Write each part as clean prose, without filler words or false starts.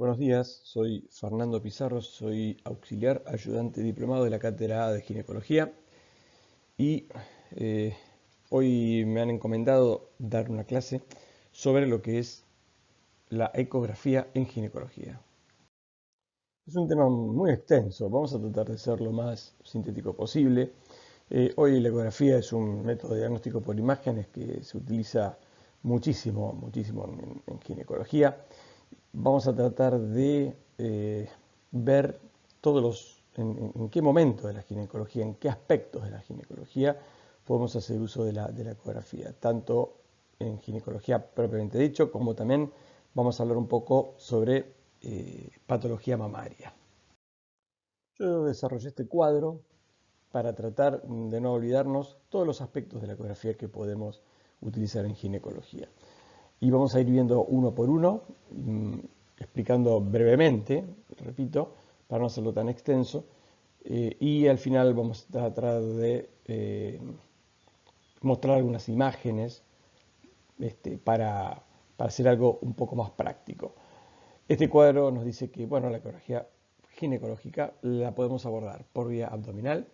Buenos días, soy Fernando Pizarro, soy auxiliar ayudante diplomado de la Cátedra A de Ginecología y eh, hoy me han encomendado dar una clase sobre lo que es la ecografía en ginecología. Es un tema muy extenso, vamos a tratar de ser lo más sintético posible. Hoy la ecografía es un método de diagnóstico por imágenes que se utiliza muchísimo en ginecología. Vamos a tratar de ver en qué momento de la ginecología, en qué aspectos de la ginecología podemos hacer uso de la ecografía, tanto en ginecología propiamente dicho, como también vamos a hablar un poco sobre patología mamaria. Yo desarrollé este cuadro para tratar de no olvidarnos todos los aspectos de la ecografía que podemos utilizar en ginecología. Y vamos a ir viendo uno por uno, explicando brevemente, repito, para no hacerlo tan extenso, y al final vamos a tratar de mostrar algunas imágenes para hacer algo un poco más práctico. Este cuadro nos dice que, bueno, la ecografía ginecológica la podemos abordar por vía abdominal,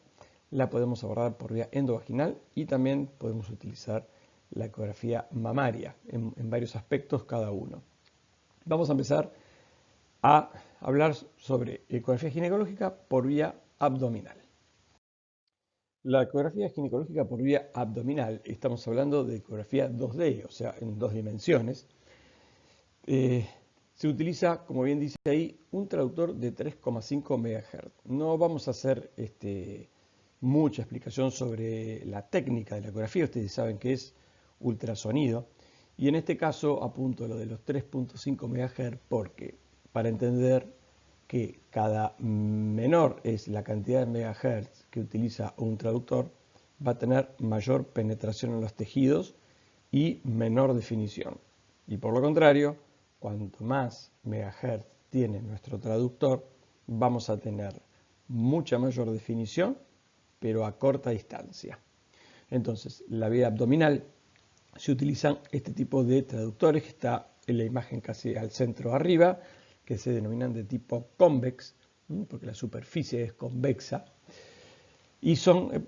la podemos abordar por vía endovaginal y también podemos utilizar la ecografía mamaria en varios aspectos cada uno. Vamos a empezar a hablar sobre ecografía ginecológica por vía abdominal. La ecografía ginecológica por vía abdominal, estamos hablando de ecografía 2D, o sea, en dos dimensiones. Se utiliza, como bien dice ahí, un traductor de 3,5 MHz. No vamos a hacer mucha explicación sobre la técnica de la ecografía, ustedes saben que es ultrasonido, y en este caso apunto lo de los 3,5 MHz porque para entender que cada menor es la cantidad de megahertz que utiliza un traductor, va a tener mayor penetración en los tejidos y menor definición. Y por lo contrario, cuanto más megahertz tiene nuestro traductor, vamos a tener mucha mayor definición, pero a corta distancia. Entonces, la vía abdominal se utilizan este tipo de traductores que está en la imagen casi al centro arriba, que se denominan de tipo convex, porque la superficie es convexa, y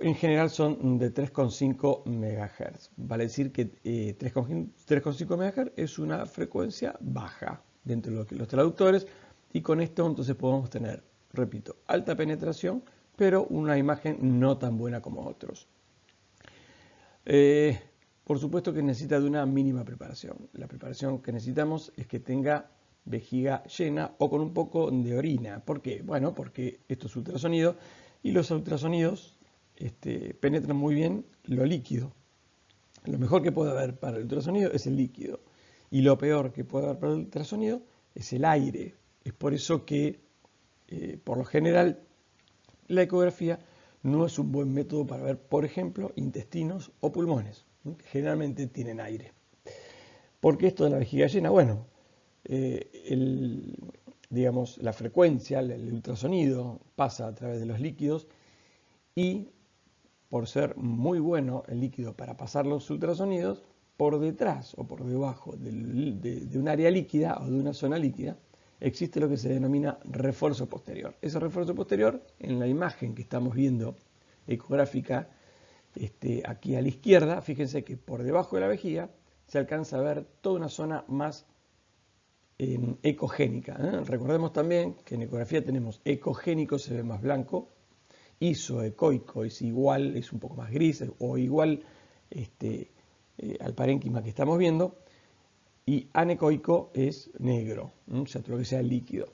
en general son de 3,5 MHz. Vale decir que 3,5 MHz es una frecuencia baja dentro de los traductores, y con esto entonces podemos tener, repito, alta penetración, pero una imagen no tan buena como otros. Por supuesto que necesita de una mínima preparación. La preparación que necesitamos es que tenga vejiga llena o con un poco de orina. ¿Por qué? Bueno, porque esto es ultrasonido y los ultrasonidos penetran muy bien lo líquido. Lo mejor que puede haber para el ultrasonido es el líquido y lo peor que puede haber para el ultrasonido es el aire. Es por eso que, por lo general, la ecografía no es un buen método para ver, por ejemplo, intestinos o pulmones, que generalmente tienen aire. ¿Por qué esto de la vejiga llena? Bueno, digamos, la frecuencia, el ultrasonido pasa a través de los líquidos y por ser muy bueno el líquido para pasar los ultrasonidos, por detrás o por debajo de un área líquida o de una zona líquida, existe lo que se denomina refuerzo posterior. Ese refuerzo posterior, en la imagen que estamos viendo ecográfica, aquí a la izquierda, fíjense que por debajo de la vejiga se alcanza a ver toda una zona más ecogénica. Recordemos también que en ecografía tenemos ecogénico, se ve más blanco, isoecoico es igual, es un poco más gris o igual al parénquima que estamos viendo, y anecoico es negro, o sea, todo lo que sea líquido.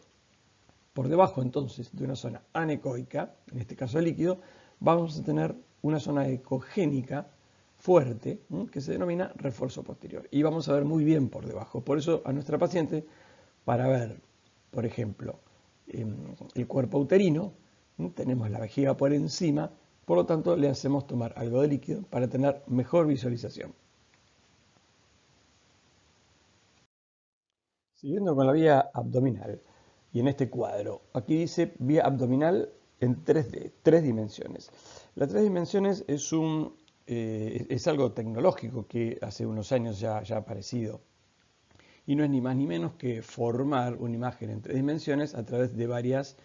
Por debajo entonces de una zona anecoica, en este caso líquido, vamos a tener una zona ecogénica fuerte que se denomina refuerzo posterior. Y vamos a ver muy bien por debajo. Por eso a nuestra paciente, para ver, por ejemplo, el cuerpo uterino, tenemos la vejiga por encima, por lo tanto le hacemos tomar algo de líquido para tener mejor visualización. Siguiendo con la vía abdominal, y en este cuadro, aquí dice vía abdominal en 3D, 3 dimensiones. Las 3 dimensiones es algo tecnológico que hace unos años ya ha aparecido. y no es ni más ni menos que formar una imagen en 3 dimensiones a través de varias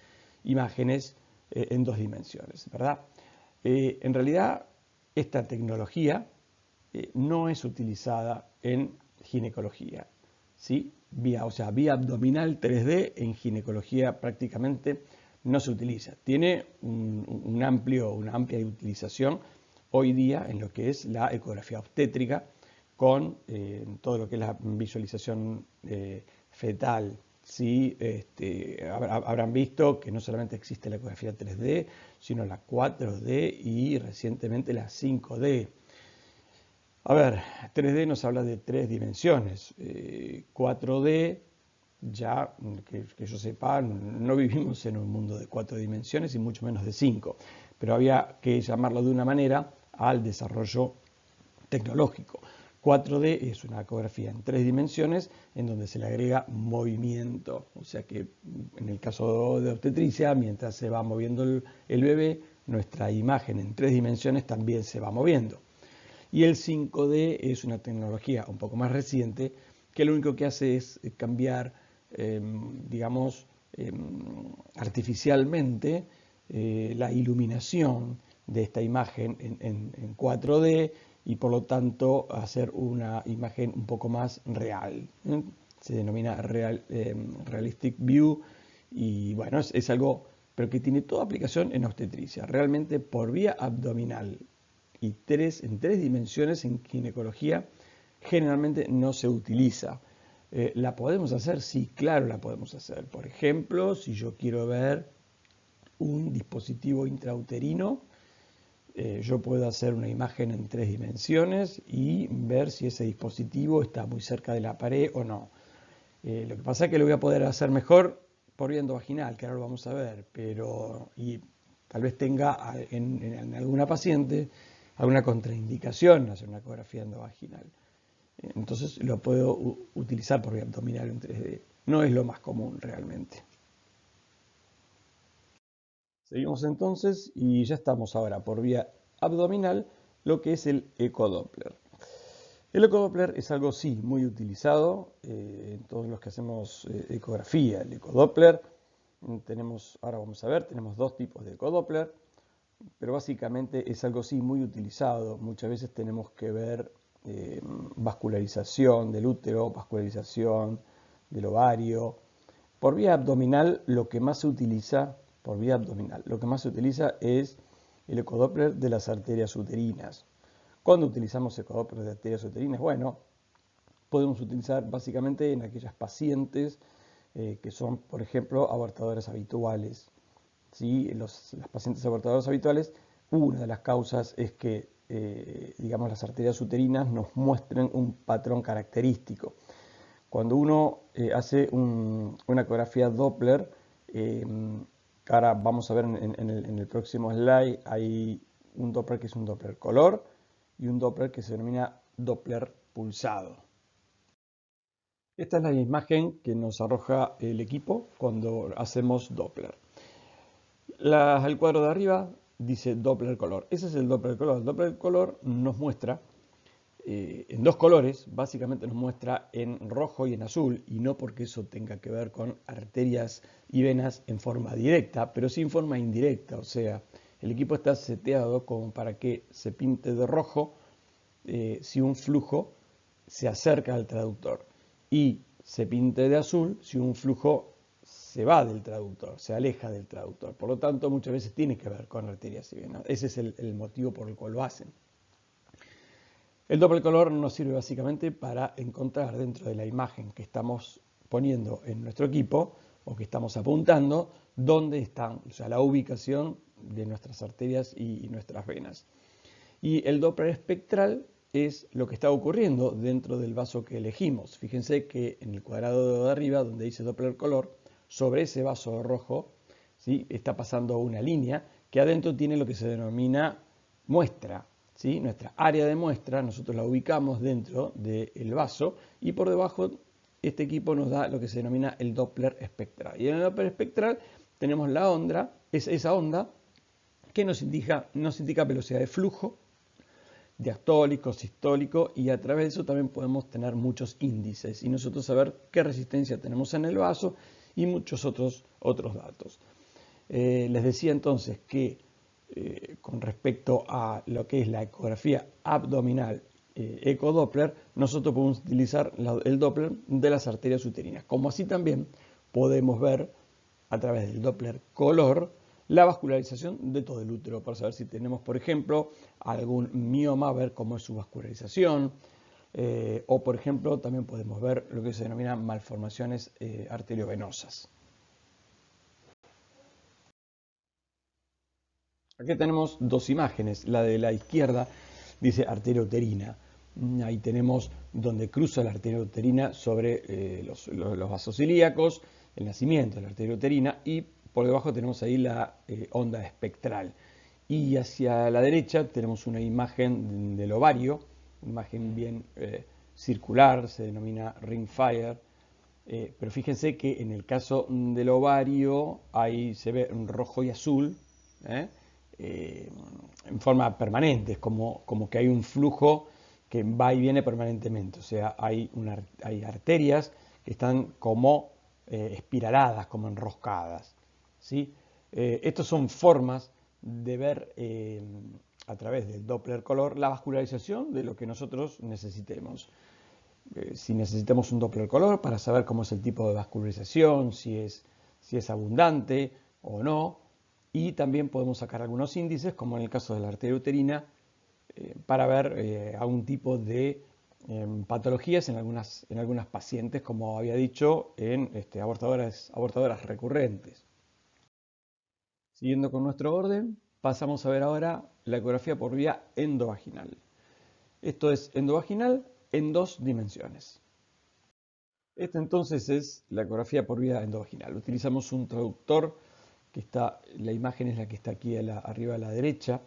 imágenes en 2 dimensiones, ¿verdad? En realidad, esta tecnología no es utilizada en ginecología, ¿sí? Vía abdominal 3D en ginecología prácticamente no se utiliza. Tiene una amplia utilización hoy día en lo que es la ecografía obstétrica con todo lo que es la visualización fetal. ¿Sí? Habrán visto que no solamente existe la ecografía 3D, sino la 4D y recientemente la 5D. A ver, 3D nos habla de 3 dimensiones. 4D, ya que yo sepa, no vivimos en un mundo de 4 dimensiones y mucho menos de 5. Pero había que llamarlo de una manera al desarrollo tecnológico. 4D es una ecografía en 3 dimensiones en donde se le agrega movimiento. O sea que en el caso de obstetricia, mientras se va moviendo el bebé, nuestra imagen en 3 dimensiones también se va moviendo. Y el 5D es una tecnología un poco más reciente que lo único que hace es cambiar, digamos, artificialmente la iluminación de esta imagen en 4D y por lo tanto hacer una imagen un poco más real. Se denomina Realistic View y bueno, es algo, pero que tiene toda aplicación en obstetricia, realmente por vía abdominal y en 3 dimensiones en ginecología generalmente no se utiliza. ¿La podemos hacer? Sí, claro la podemos hacer. Por ejemplo, si yo quiero ver un dispositivo intrauterino, yo puedo hacer una imagen en 3 dimensiones y ver si ese dispositivo está muy cerca de la pared o no. Lo que pasa es que lo voy a poder hacer mejor por vía endovaginal, que ahora lo vamos a ver, y tal vez tenga en alguna paciente alguna contraindicación hacer una ecografía endovaginal. Entonces lo puedo utilizar por vía abdominal en 3D. No es lo más común realmente. Seguimos entonces y ya estamos ahora por vía abdominal, lo que es el ecodoppler. El ecodoppler es algo, sí, muy utilizado en todos los que hacemos ecografía. El ecodoppler, ahora vamos a ver, tenemos 2 tipos de ecodoppler, pero básicamente es algo, sí, muy utilizado. Muchas veces tenemos que ver vascularización del útero, vascularización del ovario. Por vía abdominal, lo que más se utiliza es el ecodoppler de las arterias uterinas. Cuando utilizamos ecodoppler de arterias uterinas, bueno, podemos utilizar básicamente en aquellas pacientes que son, por ejemplo, abortadoras habituales. ¿Sí? Las pacientes abortadoras habituales, una de las causas es que, digamos, las arterias uterinas nos muestren un patrón característico. Cuando uno hace una ecografía Doppler, ahora vamos a ver en el próximo slide, hay un Doppler que es un Doppler color y un Doppler que se denomina Doppler pulsado. Esta es la imagen que nos arroja el equipo cuando hacemos Doppler. El cuadro de arriba dice Doppler color. Ese es el Doppler color. El Doppler color nos muestra en 2 colores, básicamente nos muestra en rojo y en azul, y no porque eso tenga que ver con arterias y venas en forma directa, pero sí en forma indirecta. O sea, el equipo está seteado como para que se pinte de rojo si un flujo se acerca al traductor y se pinte de azul si un flujo se va del traductor, se aleja del traductor. Por lo tanto, muchas veces tiene que ver con arterias y venas. Ese es el motivo por el cual lo hacen. El Doppler color nos sirve básicamente para encontrar dentro de la imagen que estamos poniendo en nuestro equipo o que estamos apuntando, dónde están, o sea, la ubicación de nuestras arterias y nuestras venas. Y el Doppler espectral es lo que está ocurriendo dentro del vaso que elegimos. Fíjense que en el cuadrado de arriba, donde dice Doppler color, sobre ese vaso rojo, ¿sí?, está pasando una línea que adentro tiene lo que se denomina muestra. ¿Sí? Nuestra área de muestra, nosotros la ubicamos dentro del vaso y por debajo este equipo nos da lo que se denomina el Doppler espectral. Y en el Doppler espectral tenemos la onda, es esa onda que nos indica velocidad de flujo, diastólico, sistólico, y a través de eso también podemos tener muchos índices y nosotros saber qué resistencia tenemos en el vaso y muchos otros datos. Les decía entonces que con respecto a lo que es la ecografía abdominal ecodoppler, nosotros podemos utilizar el Doppler de las arterias uterinas, como así también podemos ver a través del Doppler color la vascularización de todo el útero para saber si tenemos, por ejemplo, algún mioma, ver cómo es su vascularización, o por ejemplo también podemos ver lo que se denomina malformaciones arteriovenosas. Aquí tenemos dos imágenes, la de la izquierda dice arteria uterina. Ahí tenemos donde cruza la arteria uterina sobre los vasos ilíacos, el nacimiento de la arteria uterina, y por debajo tenemos ahí la onda espectral. Y hacia la derecha tenemos una imagen del ovario, una imagen bien circular, se denomina ring fire. Pero fíjense que en el caso del ovario ahí se ve rojo y azul, en forma permanente, es como que hay un flujo que va y viene permanentemente, o sea, hay arterias que están como espiraladas, como enroscadas, ¿sí? Estas son formas de ver a través del Doppler color la vascularización de lo que nosotros necesitemos. Si necesitamos un Doppler color para saber cómo es el tipo de vascularización, si es abundante o no, y también podemos sacar algunos índices, como en el caso de la arteria uterina, para ver algún tipo de patologías en algunas pacientes, como había dicho, en abortadoras recurrentes. Siguiendo con nuestro orden, pasamos a ver ahora la ecografía por vía endovaginal. Esto es endovaginal en dos dimensiones. Esta entonces es la ecografía por vía endovaginal. Utilizamos un traductor que la imagen es la que está aquí arriba a la derecha.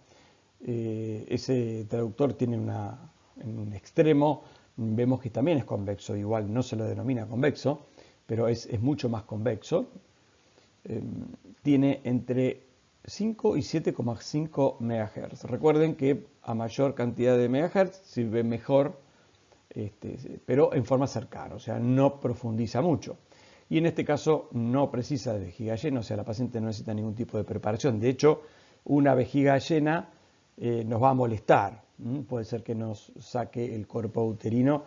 Ese traductor tiene en un extremo, vemos que también es convexo, igual no se lo denomina convexo, pero es mucho más convexo. Tiene entre 5 y 7,5 MHz. Recuerden que a mayor cantidad de MHz sirve mejor, pero en forma cercana, o sea, no profundiza mucho. Y en este caso no precisa de vejiga llena, o sea, la paciente no necesita ningún tipo de preparación. De hecho, una vejiga llena nos va a molestar. Puede ser que nos saque el cuerpo uterino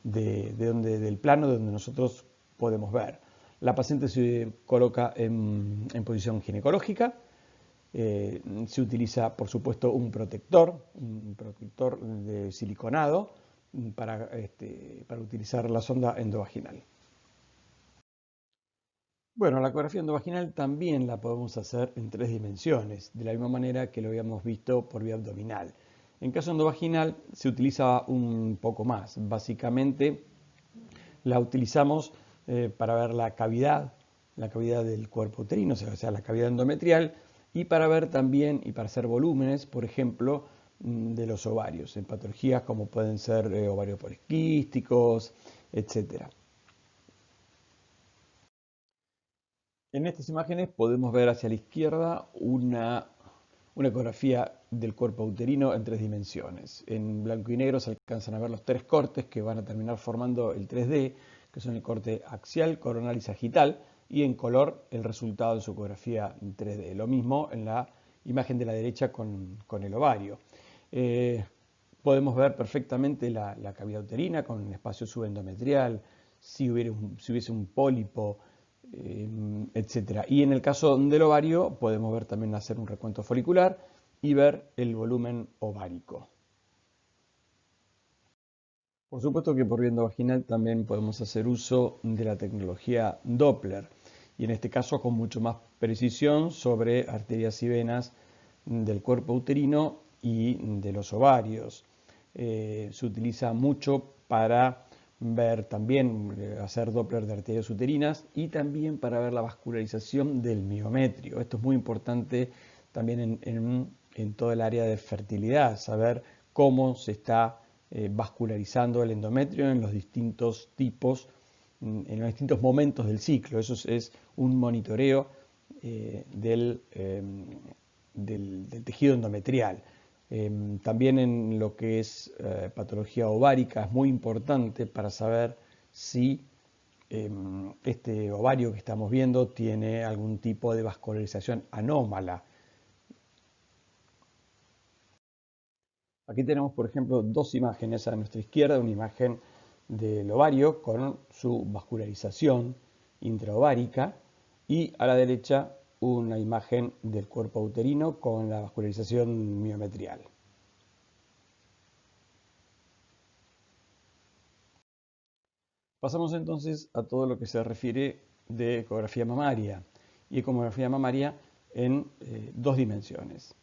del plano donde nosotros podemos ver. La paciente se coloca en posición ginecológica. Se utiliza, por supuesto, un protector de siliconado para utilizar la sonda endovaginal. Bueno, la ecografía endovaginal también la podemos hacer en 3 dimensiones, de la misma manera que lo habíamos visto por vía abdominal. En caso endovaginal se utiliza un poco más. Básicamente la utilizamos para ver la cavidad del cuerpo uterino, o sea, la cavidad endometrial, y para ver también, y para hacer volúmenes, por ejemplo, de los ovarios, en patologías como pueden ser ovarios poliquísticos, etcétera. En estas imágenes podemos ver hacia la izquierda una ecografía del cuerpo uterino en 3 dimensiones. En blanco y negro se alcanzan a ver los 3 cortes que van a terminar formando el 3D, que son el corte axial, coronal y sagital, y en color el resultado de su ecografía en 3D. Lo mismo en la imagen de la derecha con el ovario. Podemos ver perfectamente la cavidad uterina con un espacio subendometrial, si hubiese un pólipo, etc. Y en el caso del ovario podemos ver también hacer un recuento folicular y ver el volumen ovárico. Por supuesto que por vía endovaginal también podemos hacer uso de la tecnología Doppler y en este caso con mucho más precisión sobre arterias y venas del cuerpo uterino y de los ovarios. Se utiliza mucho para ver también, hacer Doppler de arterias uterinas y también para ver la vascularización del miometrio. Esto es muy importante también en todo el área de fertilidad, saber cómo se está vascularizando el endometrio en los distintos tipos, en los distintos momentos del ciclo. Eso es un monitoreo del tejido endometrial. También en lo que es patología ovárica es muy importante para saber si este ovario que estamos viendo tiene algún tipo de vascularización anómala. Aquí tenemos, por ejemplo, dos imágenes. A nuestra izquierda una imagen del ovario con su vascularización intraovárica y a la derecha una imagen del cuerpo uterino con la vascularización miometrial. Pasamos entonces a todo lo que se refiere de ecografía mamaria y ecografía mamaria en dos dimensiones.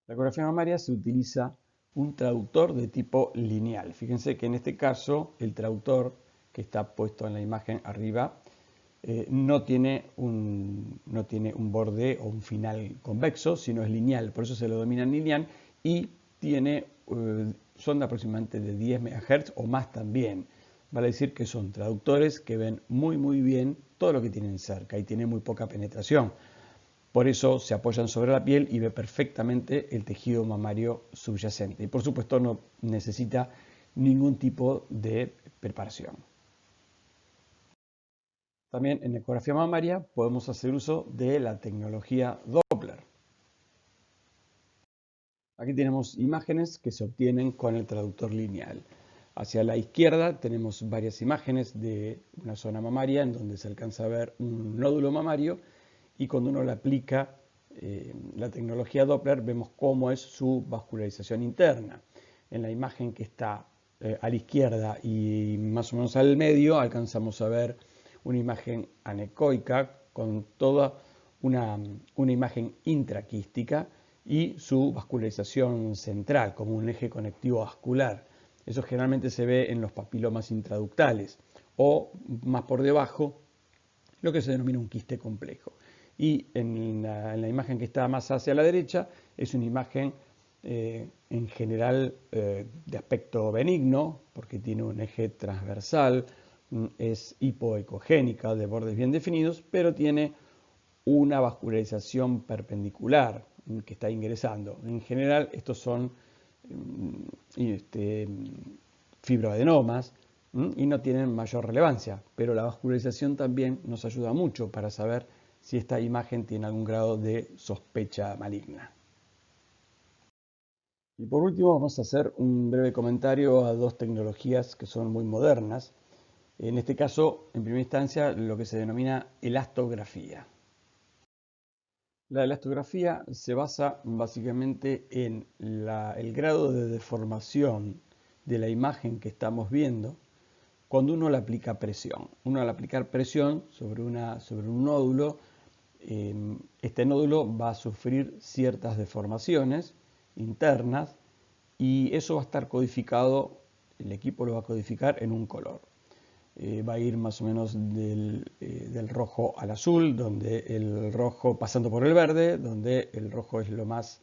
La ecografía mamaria se utiliza un traductor de tipo lineal. Fíjense que en este caso el traductor que está puesto en la imagen arriba no tiene un borde o un final convexo, sino es lineal, por eso se lo denomina lineal y son de aproximadamente de 10 MHz o más también. Vale decir que son traductores que ven muy bien todo lo que tienen cerca y tienen muy poca penetración. Por eso se apoyan sobre la piel y ve perfectamente el tejido mamario subyacente. Y por supuesto no necesita ningún tipo de preparación. También en ecografía mamaria podemos hacer uso de la tecnología Doppler. Aquí tenemos imágenes que se obtienen con el traductor lineal. Hacia la izquierda tenemos varias imágenes de una zona mamaria en donde se alcanza a ver un nódulo mamario y cuando uno le aplica la tecnología Doppler vemos cómo es su vascularización interna. En la imagen que está a la izquierda y más o menos al medio alcanzamos a ver una imagen anecoica con toda una imagen intraquística y su vascularización central como un eje conectivo vascular. Eso generalmente se ve en los papilomas intraductales o más por debajo lo que se denomina un quiste complejo. Y en la imagen que está más hacia la derecha es una imagen en general de aspecto benigno porque tiene un eje transversal, es hipoecogénica de bordes bien definidos, pero tiene una vascularización perpendicular que está ingresando. En general estos son fibroadenomas y no tienen mayor relevancia, pero la vascularización también nos ayuda mucho para saber si esta imagen tiene algún grado de sospecha maligna. Y por último vamos a hacer un breve comentario a dos tecnologías que son muy modernas. En este caso, en primera instancia, lo que se denomina elastografía. La elastografía se basa básicamente en el grado de deformación de la imagen que estamos viendo cuando uno le aplica presión. Uno al aplicar presión sobre un nódulo, este nódulo va a sufrir ciertas deformaciones internas y eso va a estar codificado, el equipo lo va a codificar en un color. Va a ir más o menos del rojo al azul, donde el rojo pasando por el verde, donde el rojo es lo más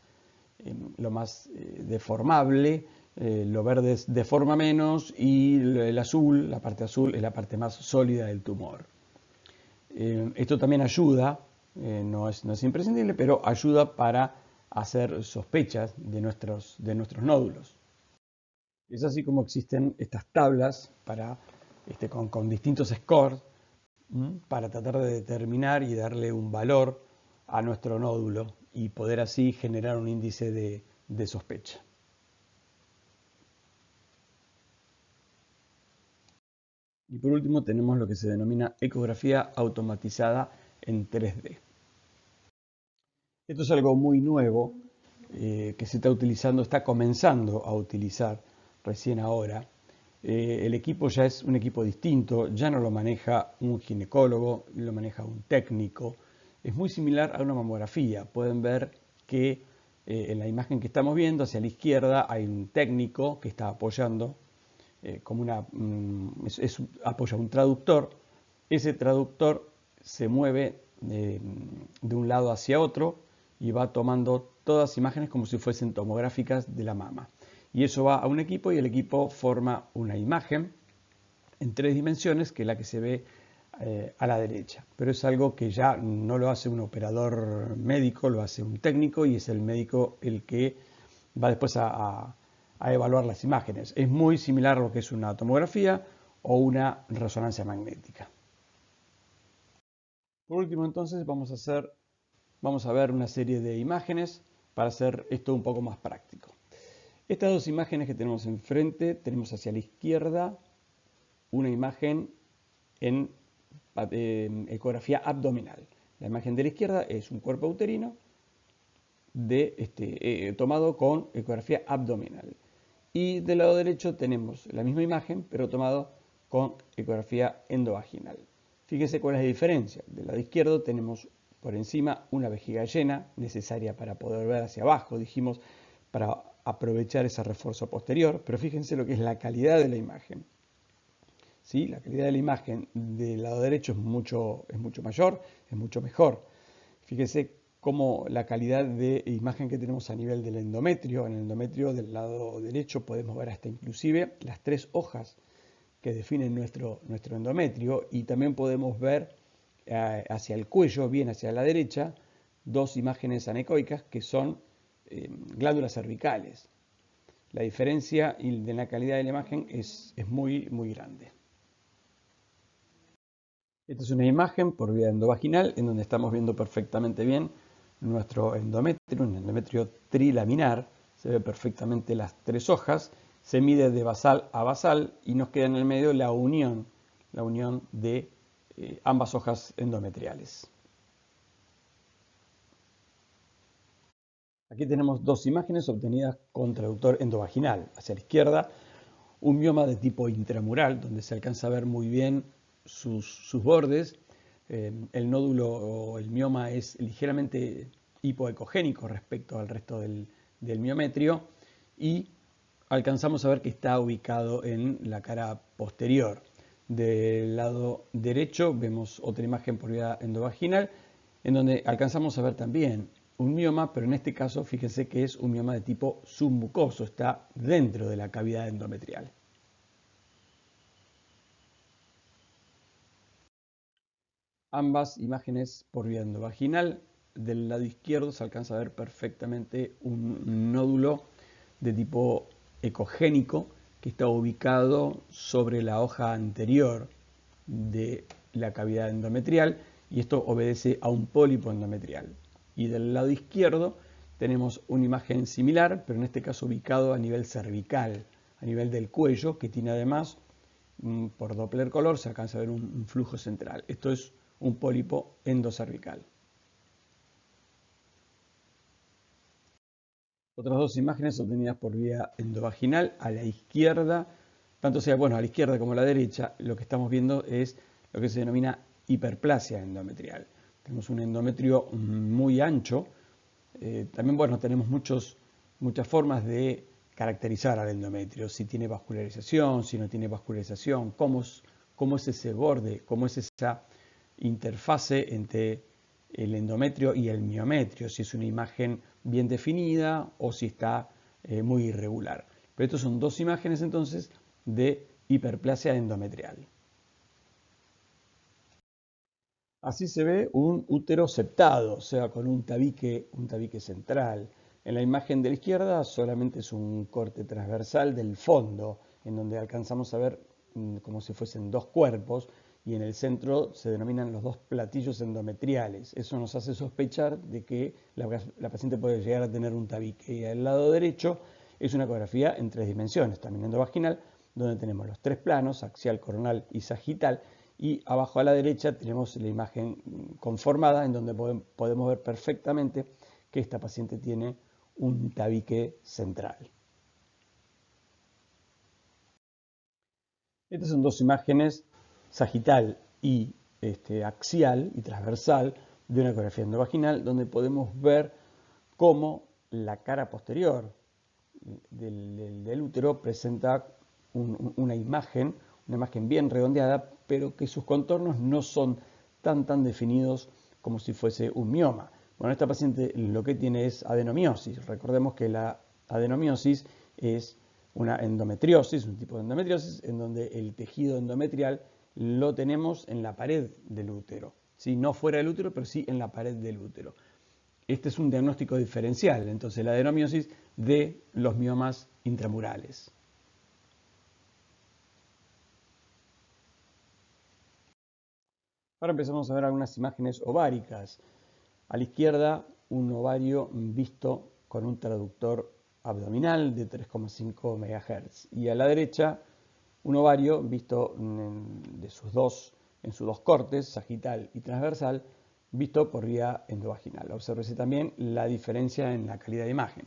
deformable, lo verde deforma menos y el azul, la parte azul, es la parte más sólida del tumor. Esto también ayuda, no es imprescindible, pero ayuda para hacer sospechas de nuestros nódulos. Es así como existen estas tablas con distintos scores para tratar de determinar y darle un valor a nuestro nódulo y poder así generar un índice de sospecha. Y por último tenemos lo que se denomina ecografía automatizada en 3D. Esto es algo muy nuevo que se está utilizando, está comenzando a utilizar recién ahora. El equipo ya es un equipo distinto, ya no lo maneja un ginecólogo, lo maneja un técnico. Es muy similar a una mamografía. Pueden ver que en la imagen que estamos viendo, hacia la izquierda, hay un técnico que está apoyando, apoya un traductor. Ese traductor se mueve de un lado hacia otro y va tomando todas las imágenes como si fuesen tomográficas de la mama. Y eso va a un equipo y el equipo forma una imagen en 3 dimensiones, que es la que se ve a la derecha. Pero es algo que ya no lo hace un operador médico, lo hace un técnico y es el médico el que va después a evaluar las imágenes. Es muy similar a lo que es una tomografía o una resonancia magnética. Por último, entonces, vamos a ver una serie de imágenes para hacer esto un poco más práctico. Estas dos imágenes que tenemos enfrente, tenemos hacia la izquierda una imagen en ecografía abdominal. La imagen de la izquierda es un cuerpo uterino tomado con ecografía abdominal. Y del lado derecho tenemos la misma imagen, pero tomado con ecografía endovaginal. Fíjense cuál es la diferencia. Del lado izquierdo tenemos por encima una vejiga llena, necesaria para poder ver hacia abajo, dijimos, para aprovechar ese refuerzo posterior, pero fíjense lo que es la calidad de la imagen. ¿Sí? La calidad de la imagen del lado derecho es mucho mayor, es mucho mejor. Fíjense cómo la calidad de imagen que tenemos a nivel del endometrio. En el endometrio del lado derecho podemos ver hasta inclusive las 3 hojas que definen nuestro endometrio, y también podemos ver hacia el cuello, bien hacia la derecha, 2 imágenes anecoicas que son glándulas cervicales. La diferencia de la calidad de la imagen es muy grande. Esta es una imagen por vía endovaginal en donde estamos viendo perfectamente bien nuestro endometrio, un endometrio trilaminar. Se ve perfectamente las 3 hojas, se mide de basal a basal y nos queda en el medio la unión de ambas hojas endometriales. Aquí tenemos 2 imágenes obtenidas con traductor endovaginal. Hacia la izquierda, un mioma de tipo intramural, donde se alcanza a ver muy bien sus bordes. El nódulo o el mioma es ligeramente hipoecogénico respecto al resto del miometrio, y alcanzamos a ver que está ubicado en la cara posterior. Del lado derecho vemos otra imagen por vía endovaginal, en donde alcanzamos a ver también un mioma, pero en este caso fíjense que es un mioma de tipo submucoso, está dentro de la cavidad endometrial. Ambas imágenes por vía endovaginal. Del lado izquierdo se alcanza a ver perfectamente un nódulo de tipo ecogénico que está ubicado sobre la hoja anterior de la cavidad endometrial, y esto obedece a un pólipo endometrial. Y del lado izquierdo tenemos una imagen similar, pero en este caso ubicado a nivel cervical, a nivel del cuello, que tiene además, por Doppler color, se alcanza a ver un flujo central. Esto es un pólipo endocervical. Otras 2 imágenes obtenidas por vía endovaginal. A la izquierda, tanto sea, a la izquierda como a la derecha, lo que estamos viendo es lo que se denomina hiperplasia endometrial. Tenemos un endometrio muy ancho. También, tenemos muchas formas de caracterizar al endometrio, si tiene vascularización, si no tiene vascularización, cómo es ese borde, cómo es esa interfase entre el endometrio y el miometrio, si es una imagen bien definida o si está muy irregular. Pero estas son 2 imágenes entonces de hiperplasia endometrial. Así se ve un útero septado, o sea, con un tabique central. En la imagen de la izquierda solamente es un corte transversal del fondo, en donde alcanzamos a ver como si fuesen 2 cuerpos, y en el centro se denominan los 2 platillos endometriales. Eso nos hace sospechar de que la paciente puede llegar a tener un tabique. Y al lado derecho es una ecografía en 3 dimensiones, también endovaginal, donde tenemos los 3 planos, axial, coronal y sagital, y abajo a la derecha tenemos la imagen conformada, en donde podemos ver perfectamente que esta paciente tiene un tabique central. Estas son 2 imágenes, sagital y axial y transversal, de una ecografía endovaginal, donde podemos ver cómo la cara posterior del útero presenta una imagen bien redondeada, pero que sus contornos no son tan definidos como si fuese un mioma. Esta paciente lo que tiene es adenomiosis. Recordemos que la adenomiosis es una endometriosis, un tipo de endometriosis en donde el tejido endometrial lo tenemos en la pared del útero. ¿Sí? No fuera del útero, pero sí en la pared del útero. Este es un diagnóstico diferencial, entonces la adenomiosis de los miomas intramurales. Ahora empezamos a ver algunas imágenes ováricas. A la izquierda, un ovario visto con un traductor abdominal de 3,5 MHz. Y a la derecha, un ovario visto en sus dos cortes, sagital y transversal, visto por vía endovaginal. Obsérvese también la diferencia en la calidad de imagen.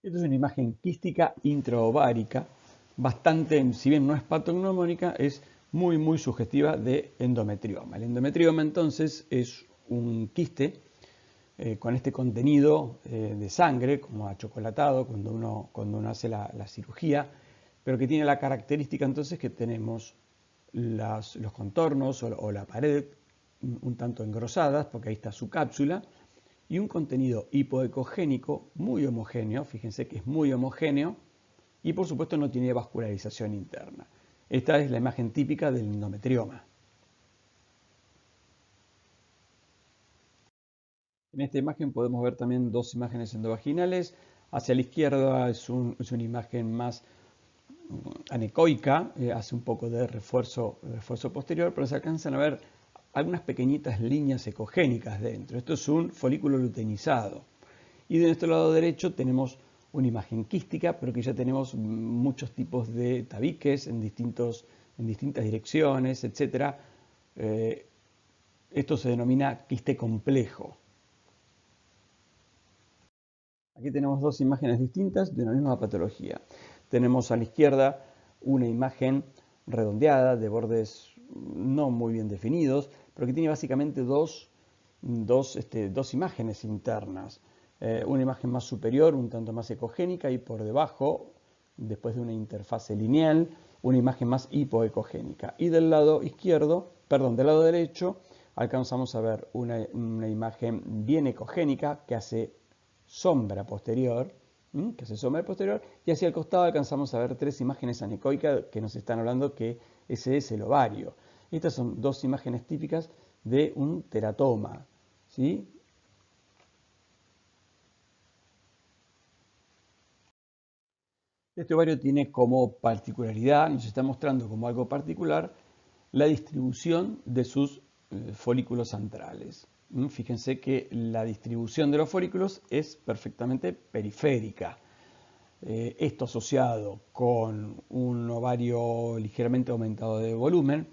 Esta es una imagen quística intraovárica, bastante, si bien no es patognomónica, es muy sugestiva de endometrioma. El endometrioma entonces es un quiste con este contenido de sangre, como achocolatado cuando uno hace la cirugía, pero que tiene la característica entonces que tenemos los contornos o la pared un tanto engrosadas, porque ahí está su cápsula, y un contenido hipoecogénico muy homogéneo, fíjense que es muy homogéneo, y por supuesto no tiene vascularización interna. Esta es la imagen típica del endometrioma. En esta imagen podemos ver también dos imágenes endovaginales. Hacia la izquierda es una imagen más anecoica, hace un poco de refuerzo posterior, pero se alcanzan a ver algunas pequeñitas líneas ecogénicas dentro. Esto es un folículo luteinizado. Y de nuestro lado derecho tenemos una imagen quística, pero que ya tenemos muchos tipos de tabiques en distintas direcciones, etc. Esto se denomina quiste complejo. Aquí tenemos dos imágenes distintas de una misma patología. Tenemos a la izquierda una imagen redondeada de bordes no muy bien definidos, pero que tiene básicamente dos imágenes internas. Una imagen más superior, un tanto más ecogénica, y por debajo, después de una interfase lineal, una imagen más hipoecogénica. Y del lado derecho, alcanzamos a ver una imagen bien ecogénica que hace sombra posterior, y hacia el costado alcanzamos a ver tres imágenes anecoicas que nos están hablando que ese es el ovario. Estas son dos imágenes típicas de un teratoma, ¿sí? Este ovario tiene como particularidad, nos está mostrando como algo particular, la distribución de sus folículos antrales. Fíjense que la distribución de los folículos es perfectamente periférica. Esto asociado con un ovario ligeramente aumentado de volumen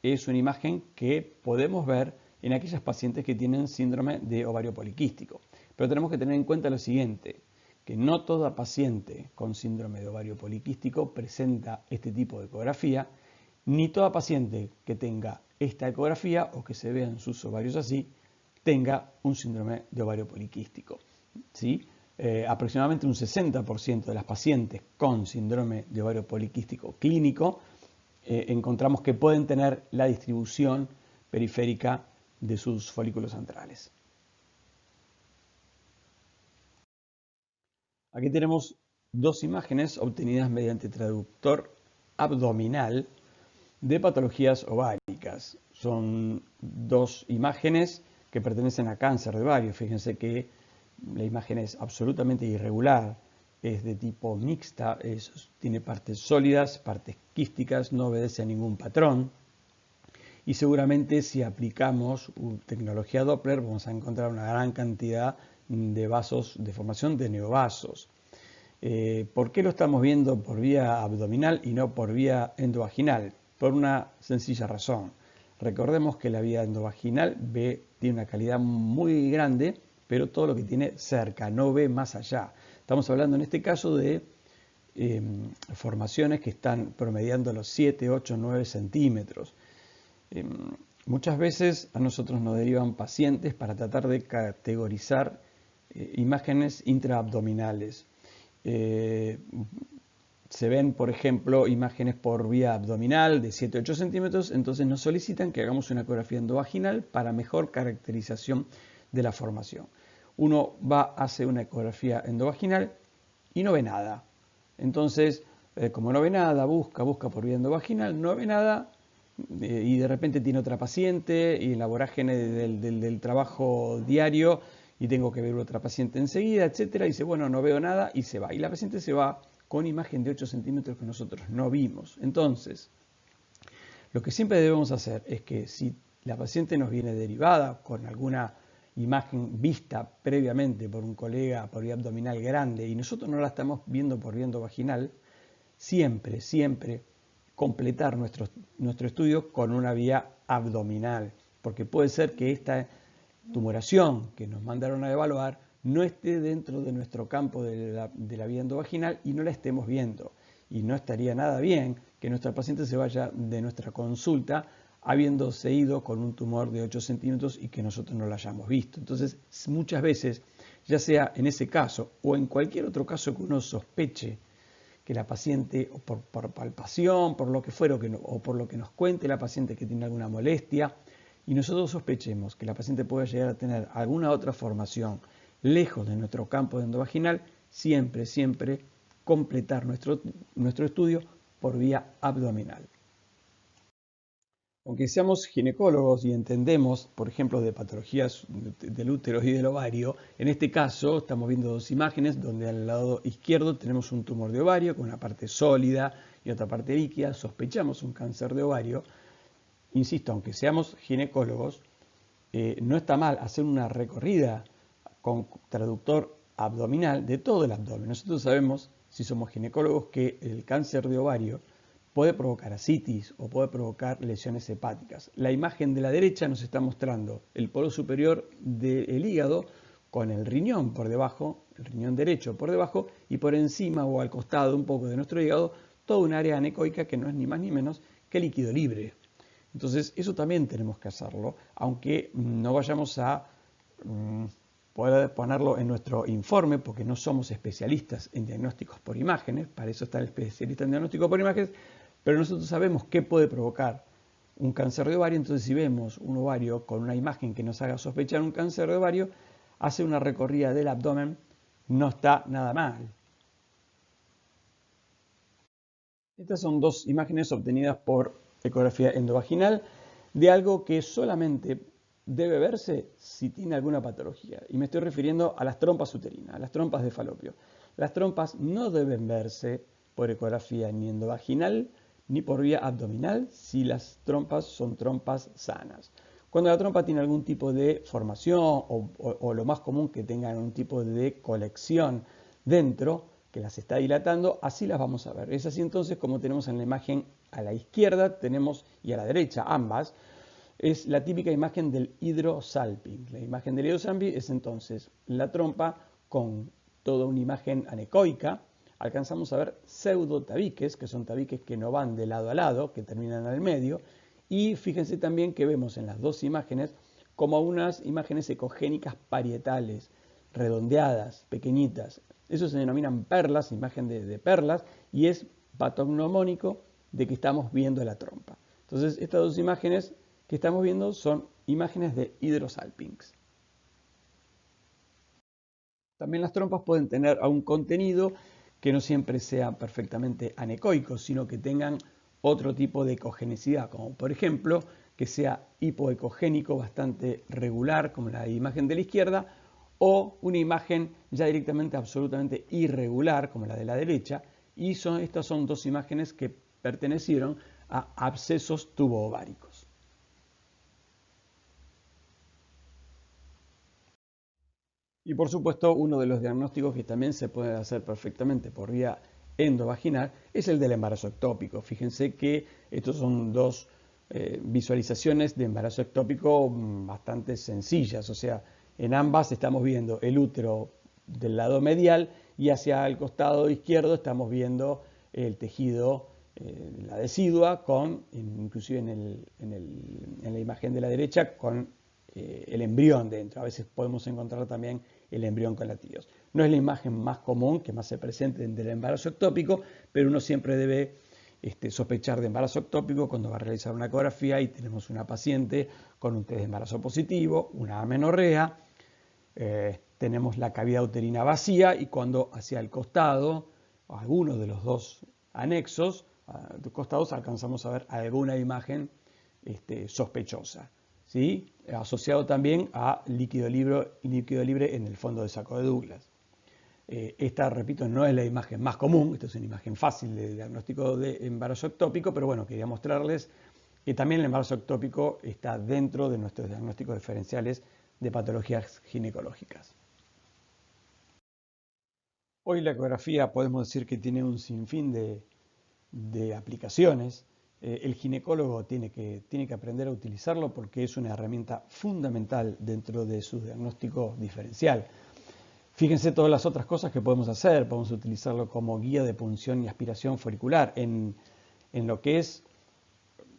es una imagen que podemos ver en aquellas pacientes que tienen síndrome de ovario poliquístico. Pero tenemos que tener en cuenta lo siguiente, que no toda paciente con síndrome de ovario poliquístico presenta este tipo de ecografía, ni toda paciente que tenga esta ecografía o que se vean sus ovarios así, tenga un síndrome de ovario poliquístico. ¿Sí? Aproximadamente un 60% de las pacientes con síndrome de ovario poliquístico clínico encontramos que pueden tener la distribución periférica de sus folículos antrales. Aquí tenemos dos imágenes obtenidas mediante traductor abdominal de patologías ováricas. Son dos imágenes que pertenecen a cáncer de ovario. Fíjense que la imagen es absolutamente irregular, es de tipo mixta, tiene partes sólidas, partes quísticas, no obedece a ningún patrón. Y seguramente si aplicamos tecnología Doppler vamos a encontrar una gran cantidad de vasos, de formación de neovasos. ¿Por qué lo estamos viendo por vía abdominal y no por vía endovaginal? Por una sencilla razón. Recordemos que la vía endovaginal tiene una calidad muy grande, pero todo lo que tiene cerca, no ve más allá. Estamos hablando en este caso de formaciones que están promediando los 7, 8, 9 centímetros. Muchas veces a nosotros nos derivan pacientes para tratar de categorizar imágenes intraabdominales. Se ven, por ejemplo, imágenes por vía abdominal de 7-8 centímetros, entonces nos solicitan que hagamos una ecografía endovaginal para mejor caracterización de la formación. Uno hace una ecografía endovaginal y no ve nada. Entonces, como no ve nada, busca por vía endovaginal, no ve nada, y de repente tiene otra paciente y en la vorágine del trabajo diario y tengo que ver otra paciente enseguida, etcétera, y dice, bueno, no veo nada y se va. Y la paciente se va con imagen de 8 centímetros que nosotros no vimos. Entonces, lo que siempre debemos hacer es que si la paciente nos viene derivada con alguna imagen vista previamente por un colega por vía abdominal grande y nosotros no la estamos viendo por vía endovaginal, siempre completar nuestro estudio con una vía abdominal, porque puede ser que esta tumoración que nos mandaron a evaluar no esté dentro de nuestro campo de la vía endovaginal y no la estemos viendo. Y no estaría nada bien que nuestra paciente se vaya de nuestra consulta habiéndose ido con un tumor de 8 centímetros y que nosotros no lo hayamos visto. Entonces, muchas veces, ya sea en ese caso o en cualquier otro caso que uno sospeche que la paciente, o por palpación, por lo que fuera, o por lo que nos cuente la paciente que tiene alguna molestia, y nosotros sospechemos que la paciente pueda llegar a tener alguna otra formación lejos de nuestro campo endovaginal, siempre completar nuestro estudio por vía abdominal. Aunque seamos ginecólogos y entendemos, por ejemplo, de patologías del útero y del ovario, en este caso estamos viendo dos imágenes donde al lado izquierdo tenemos un tumor de ovario con una parte sólida y otra parte líquida, sospechamos un cáncer de ovario. Insisto, aunque seamos ginecólogos, no está mal hacer una recorrida con traductor abdominal de todo el abdomen. Nosotros sabemos, si somos ginecólogos, que el cáncer de ovario puede provocar ascitis o puede provocar lesiones hepáticas. La imagen de la derecha nos está mostrando el polo superior del hígado con el riñón por debajo, el riñón derecho por debajo, y por encima o al costado un poco de nuestro hígado, toda un área anecoica que no es ni más ni menos que líquido libre. Entonces, eso también tenemos que hacerlo, aunque no vayamos a poder ponerlo en nuestro informe, porque no somos especialistas en diagnósticos por imágenes, para eso está el especialista en diagnóstico por imágenes, pero nosotros sabemos qué puede provocar un cáncer de ovario, entonces si vemos un ovario con una imagen que nos haga sospechar un cáncer de ovario, hacer una recorrida del abdomen no está nada mal. Estas son dos imágenes obtenidas por ecografía endovaginal de algo que solamente debe verse si tiene alguna patología. Y me estoy refiriendo a las trompas uterinas, a las trompas de falopio. Las trompas no deben verse por ecografía ni endovaginal ni por vía abdominal si las trompas son trompas sanas. Cuando la trompa tiene algún tipo de formación o lo más común que tengan un tipo de colección dentro, que las está dilatando, así las vamos a ver. Es así entonces como tenemos en la imagen a la izquierda tenemos y a la derecha ambas, es la típica imagen del hidrosalping. La imagen del hidrosalping es entonces la trompa con toda una imagen anecoica. Alcanzamos a ver pseudotabiques, que son tabiques que no van de lado a lado, que terminan al medio. Y fíjense también que vemos en las dos imágenes como unas imágenes ecogénicas parietales, redondeadas, pequeñitas. Eso se denominan perlas, imagen de perlas, y es patognomónico de que estamos viendo la trompa. Entonces, estas dos imágenes que estamos viendo son imágenes de hidrosalpinx. También las trompas pueden tener un contenido que no siempre sea perfectamente anecoico, sino que tengan otro tipo de ecogenicidad, como por ejemplo que sea hipoecogénico bastante regular, como la imagen de la izquierda, o una imagen ya directamente absolutamente irregular, como la de la derecha, y estas son dos imágenes que pertenecieron a abscesos tuboováricos. Y por supuesto, uno de los diagnósticos que también se puede hacer perfectamente por vía endovaginal es el del embarazo ectópico. Fíjense que estos son dos visualizaciones de embarazo ectópico bastante sencillas, o sea, en ambas estamos viendo el útero del lado medial y hacia el costado izquierdo estamos viendo el tejido, la decidua, inclusive en la imagen de la derecha, con el embrión dentro. A veces podemos encontrar también el embrión con latidos. No es la imagen más común, que más se presente del embarazo ectópico, pero uno siempre debe sospechar de embarazo ectópico cuando va a realizar una ecografía y tenemos una paciente con un test de embarazo positivo, una amenorrea, tenemos la cavidad uterina vacía y cuando hacia el costado, alguno de los dos anexos, de costados, alcanzamos a ver alguna imagen sospechosa, ¿sí? Asociado también a líquido libre en el fondo de saco de Douglas. Esta, repito, no es la imagen más común, esta es una imagen fácil de diagnóstico de embarazo ectópico, pero bueno, quería mostrarles que también el embarazo ectópico está dentro de nuestros diagnósticos diferenciales de patologías ginecológicas. Hoy la ecografía podemos decir que tiene un sinfín de aplicaciones. El ginecólogo tiene que aprender a utilizarlo porque es una herramienta fundamental dentro de su diagnóstico diferencial. Fíjense todas las otras cosas que podemos hacer. Podemos utilizarlo como guía de punción y aspiración folicular. En lo que es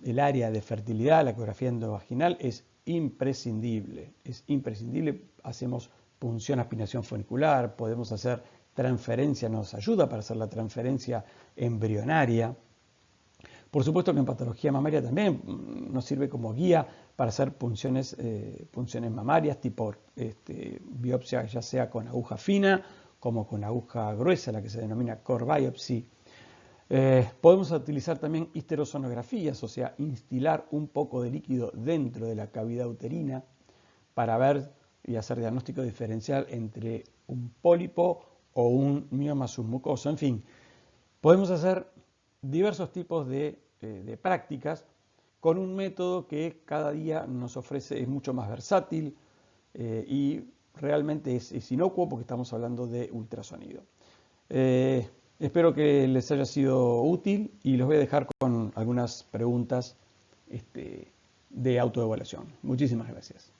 el área de fertilidad, la ecografía endovaginal es imprescindible. Es imprescindible. Hacemos punción, aspiración folicular, podemos hacer transferencia, nos ayuda para hacer la transferencia embrionaria. Por supuesto que en patología mamaria también nos sirve como guía para hacer punciones mamarias, tipo biopsia ya sea con aguja fina como con aguja gruesa, la que se denomina core biopsy. Podemos utilizar también histerosonografías, o sea, instilar un poco de líquido dentro de la cavidad uterina para ver y hacer diagnóstico diferencial entre un pólipo o un mioma submucoso. En fin, podemos hacer diversos tipos de prácticas con un método que cada día nos ofrece, es mucho más versátil y realmente es inocuo porque estamos hablando de ultrasonido. Espero que les haya sido útil y los voy a dejar con algunas preguntas de autoevaluación. Muchísimas gracias.